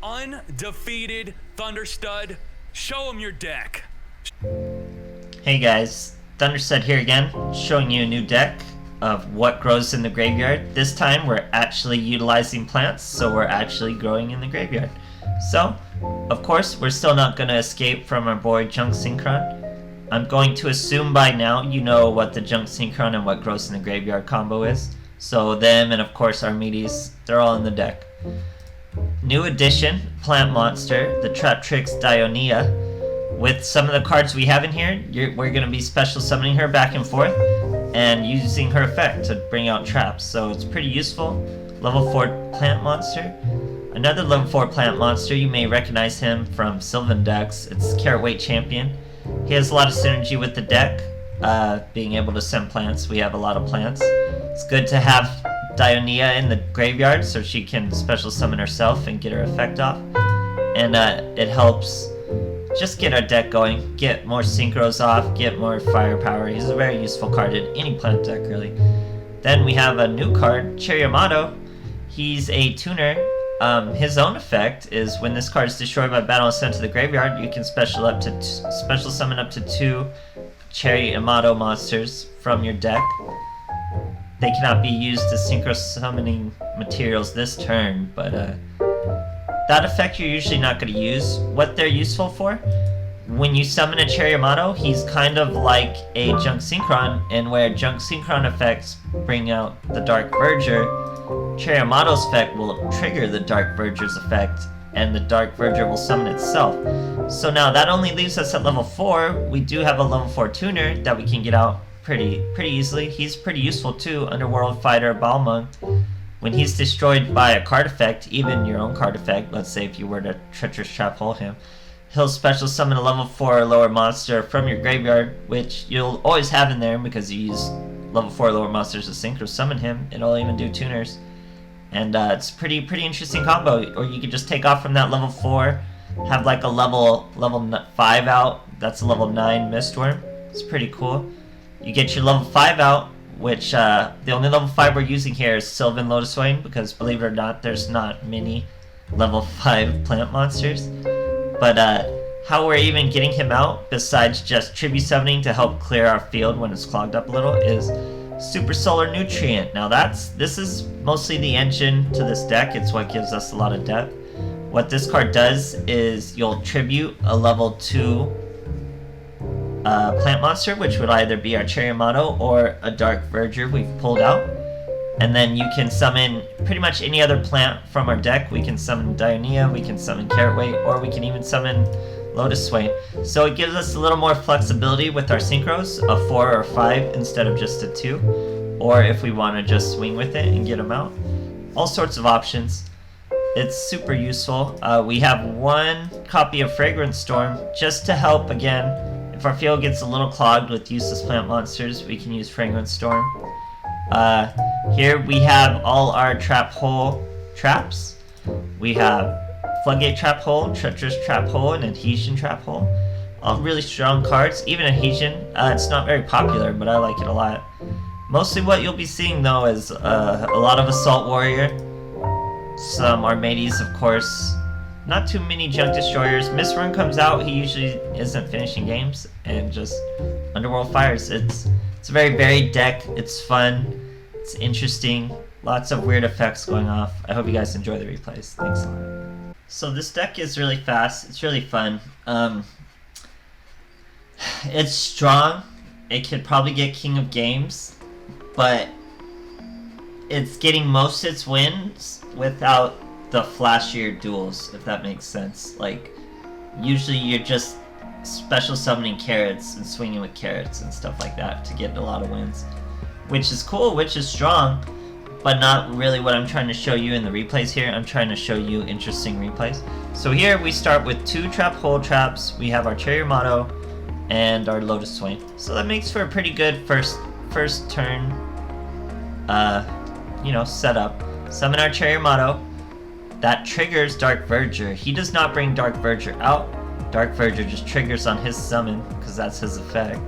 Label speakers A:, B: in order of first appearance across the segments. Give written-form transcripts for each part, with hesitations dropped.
A: Undefeated Thunderstud, show him your deck.
B: Hey guys, Thunderstud here again, showing you a new deck of what grows in the graveyard. This time we're actually utilizing plants, so we're actually growing in the graveyard. So, of course, we're still not going to escape from our boy Junk Synchron. I'm going to assume by now you know what the Junk Synchron and what grows in the graveyard combo is. So them and of course our meaties, they're all in the deck. New addition, Plant Monster, the Traptrix Dionia. With some of the cards we have in here, we're going to be special summoning her back and forth and using her effect to bring out traps. So it's pretty useful. Level 4 Plant Monster. Another level 4 Plant Monster, you may recognize him from Sylvan decks. It's Carrot Weight Champion. He has a lot of synergy with the deck, being able to send plants. We have a lot of plants. It's good to have Dionia in the graveyard so she can special summon herself and get her effect off. And it helps just get our deck going, get more synchros off, get more firepower. He's a very useful card in any plant deck, really. Then we have a new card, Inmato. He's a tuner. His own effect is when this card is destroyed by battle and sent to the graveyard, you can special summon up to 2 Inmato monsters from your deck. They cannot be used as synchro summoning materials this turn, but that effect you're usually not going to use. What they're useful for, when you summon a Inmato, he's kind of like a Junk Synchron, and where Junk Synchron effects bring out the Dark Verger, Inmato's effect will trigger the Dark Verger's effect, and the Dark Verger will summon itself. So now that only leaves us at level 4. We do have a level 4 tuner that we can get out pretty easily. He's pretty useful too, Underworld Fighter Balmung. When he's destroyed by a card effect, even your own card effect, let's say if you were to Treacherous Trap Hole him, he'll special summon a level 4 or lower monster from your graveyard, which you'll always have in there because you use level 4 or lower monsters to synchro summon him. It'll even do tuners. And it's pretty interesting combo. Or you could just take off from that level 4, have like a level 5 out. That's a level 9 Mistworm. It's pretty cool. You get your level 5 out, which the only level 5 we're using here is Sylvan Lotus Swain, because believe it or not, there's not many level 5 plant monsters. But how we're even getting him out, besides just tribute summoning to help clear our field when it's clogged up a little, is Super Solar Nutrient. Now this is mostly the engine to this deck. It's what gives us a lot of depth. What this card does is you'll tribute a level 2 plant monster, which would either be our Inmato or a Dark Verger we've pulled out. And then you can summon pretty much any other plant from our deck. We can summon Dionia, we can summon Carrot Weight, or we can even summon Lotus Swain. So it gives us a little more flexibility with our synchros, a 4 or 5 instead of just a 2. Or if we want to just swing with it and get them out. All sorts of options. It's super useful. We have 1 copy of Fragrance Storm just to help again. If our field gets a little clogged with useless plant monsters, we can use Fragrance Storm. Here we have all our Trap Hole traps. We have Floodgate Trap Hole, Treacherous Trap Hole, and Adhesion Trap Hole. All really strong cards. Even Adhesion, it's not very popular, but I like it a lot. Mostly what you'll be seeing though is a lot of Assault Warrior, some Armades of course, not too many Junk Destroyers. Mistworm comes out, he usually isn't finishing games, and just Underworld Fires. It's a very varied deck, it's fun, it's interesting, lots of weird effects going off. I hope you guys enjoy the replays. Thanks a lot. So this deck is really fast, it's really fun. It's strong, it could probably get King of Games, but it's getting most of its wins without the flashier duels, if that makes sense. Like, usually you're just special summoning carrots and swinging with carrots and stuff like that to get a lot of wins. Which is cool, which is strong, but not really what I'm trying to show you in the replays here. I'm trying to show you interesting replays. So here we start with 2 Trap Hole traps. We have our Inmato and our Lotus Swain. So that makes for a pretty good first turn, setup. Summon our Inmato. That triggers Dark Verger. He does not bring Dark Verger out. Dark Verger just triggers on his summon, because that's his effect.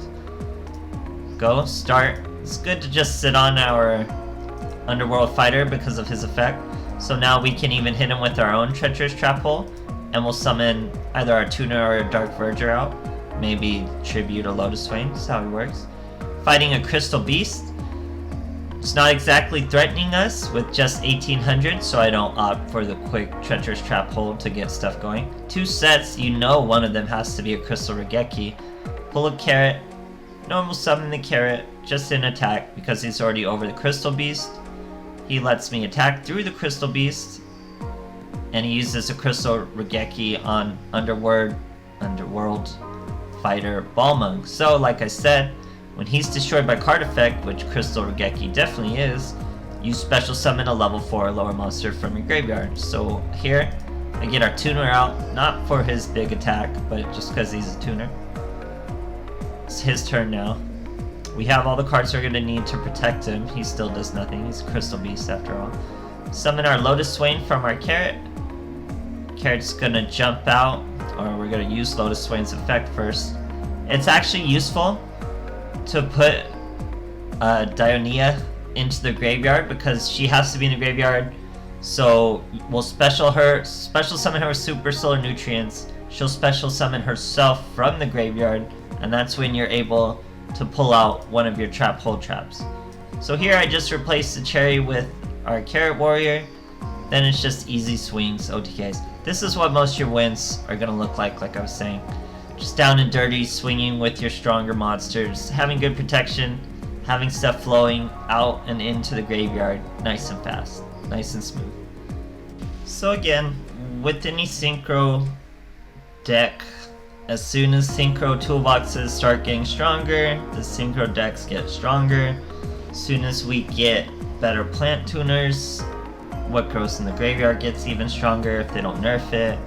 B: Go, start. It's good to just sit on our Underworld Fighter because of his effect. So now we can even hit him with our own Treacherous Trap Hole, and we'll summon either our Tuner or a Dark Verger out. Maybe Tribute or Lotus Swain, that's how it works. Fighting a Crystal Beast. It's not exactly threatening us with just 1800, so I don't opt for the quick Treacherous Trap Hole to get stuff going. 2 sets, you know one of them has to be a Crystal Regeki. Pull a Carrot, normal summon the Carrot, just in attack because he's already over the Crystal Beast. He lets me attack through the Crystal Beast, and he uses a Crystal Regeki on Underworld Fighter Balmung. So like I said, when he's destroyed by card effect, which Crystal Regeki definitely is, you special summon a level 4 or lower monster from your graveyard. So here, I get our Tuner out, not for his big attack, but just because he's a Tuner. It's his turn now. We have all the cards we're going to need to protect him. He still does nothing. He's a Crystal Beast after all. Summon our Lotus Swain from our Carrot. Carrot's going to jump out, or we're going to use Lotus Swain's effect first. It's actually useful to put Dionia into the graveyard because she has to be in the graveyard. So we'll special summon her with Super Solar Nutrients. She'll special summon herself from the graveyard, and that's when you're able to pull out one of your Trap Hole traps. So here I just replaced the Cherry with our Carrot Warrior. Then it's just easy swings, OTKs. This is what most of your wins are going to look like I was saying. Just down and dirty, swinging with your stronger monsters, having good protection, having stuff flowing out and into the graveyard, nice and fast, nice and smooth. So again, with any Synchro deck, as soon as Synchro toolboxes start getting stronger, the Synchro decks get stronger. As soon as we get better plant tuners, what grows in the graveyard gets even stronger if they don't nerf it.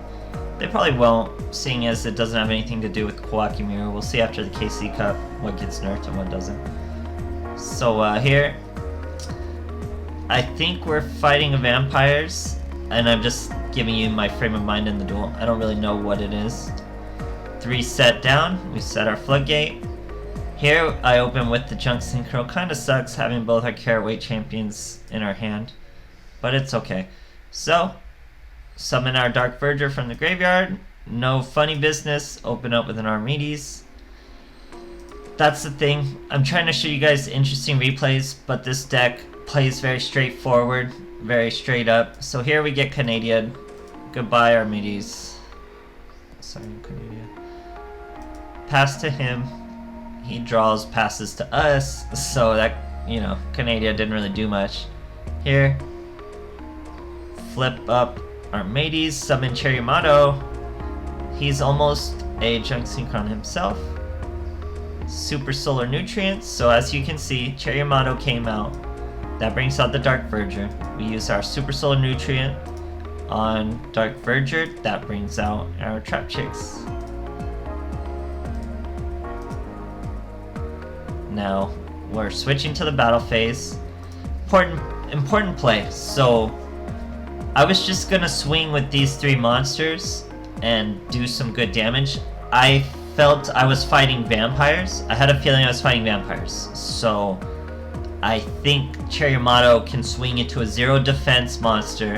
B: They probably won't, seeing as it doesn't have anything to do with Kawaki Mirror. We'll see after the KC Cup what gets nerfed and what doesn't. So here, I think we're fighting a Vampires, and I'm just giving you my frame of mind in the duel. I don't really know what it is. 3 set down, we set our Floodgate. Here I open with the Junk Synchro. Kinda sucks having both our Carrot Weight champions in our hand, but it's okay. So, summon our Dark Verger from the graveyard. No funny business, open up with an Archimedes. That's the thing. I'm trying to show you guys interesting replays, but this deck plays very straightforward, very straight up. So here we get Canadian. Goodbye Archimedes. Sorry, Canadian. Pass to him. He draws passes to us, so that, you know, Canada didn't really do much. Here, flip up Archimedes, summon Inmato. He's almost a Junk Synchron himself. Super Solar Nutrients, so as you can see, Inmato came out. That brings out the Dark Verger. We use our Super Solar Nutrient on Dark Verger. That brings out our Trap Chicks. Now we're switching to the battle phase. Important play. So I was just gonna swing with these 3 monsters and do some good damage. I felt I was fighting vampires. I had a feeling I was fighting vampires. So I think Inmato can swing into a 0 defense monster,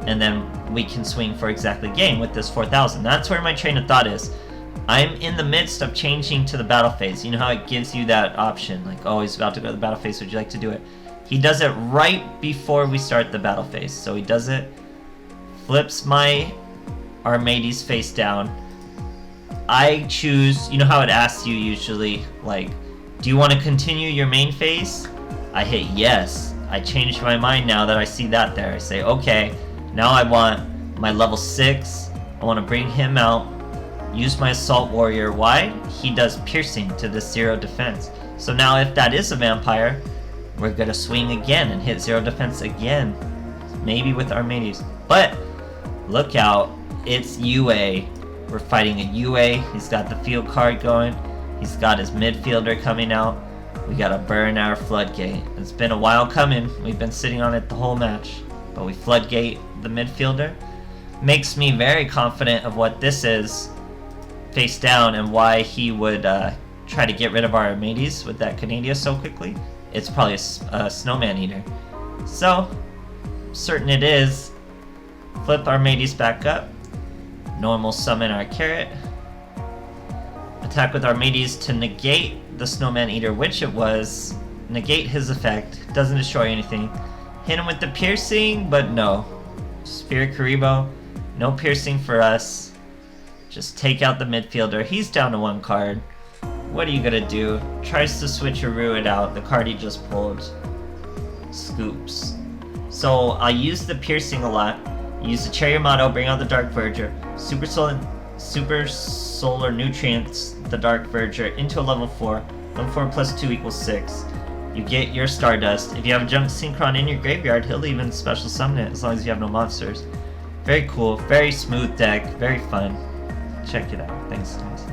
B: and then we can swing for exactly game with this 4000. That's where my train of thought is. I'm in the midst of changing to the battle phase. You know how it gives you that option, like, oh, he's about to go to the battle phase, would you like to do it? He does it right before we start the battle phase. So he does it, flips my Archimedes face down. I choose, you know how it asks you usually, like, do you want to continue your main phase? I hit yes. I changed my mind now that I see that there. I say, okay, now I want my level 6. I want to bring him out. Use my Assault Warrior. Why? He does piercing to this 0 defense. So now if that is a vampire, we're gonna swing again and hit 0 defense again. Maybe with Archimedes. But look out, it's UA. We're fighting a UA. He's got the field card going. He's got his midfielder coming out. We gotta burn our Floodgate. It's been a while coming. We've been sitting on it the whole match. But we Floodgate the midfielder. Makes me very confident of what this is face down and why he would try to get rid of our Archimedes with that Canada so quickly. It's probably a Snowman Eater. So, certain it is, Flip our mateys back up. Normal summon our carrot. Attack with our mateys to negate the Snowman Eater, which it was. Negate his effect. Doesn't destroy anything. Hit him with the piercing, but no. Spirit Karibo. No piercing for us. Just take out the midfielder. He's down to 1 card. What are you gonna do? Tries to switcheroo it out. The card he just pulled. Scoops. So I use the piercing a lot. Use the Cherry Inmato, bring out the Dark Verger. Super Solar Nutrients the Dark Verger into a level 4. Level 4 plus 2 equals 6. You get your Stardust. If you have a Junk Synchron in your graveyard, he'll even special summon it as long as you have no monsters. Very cool, very smooth deck, very fun. Check it out. Thanks guys.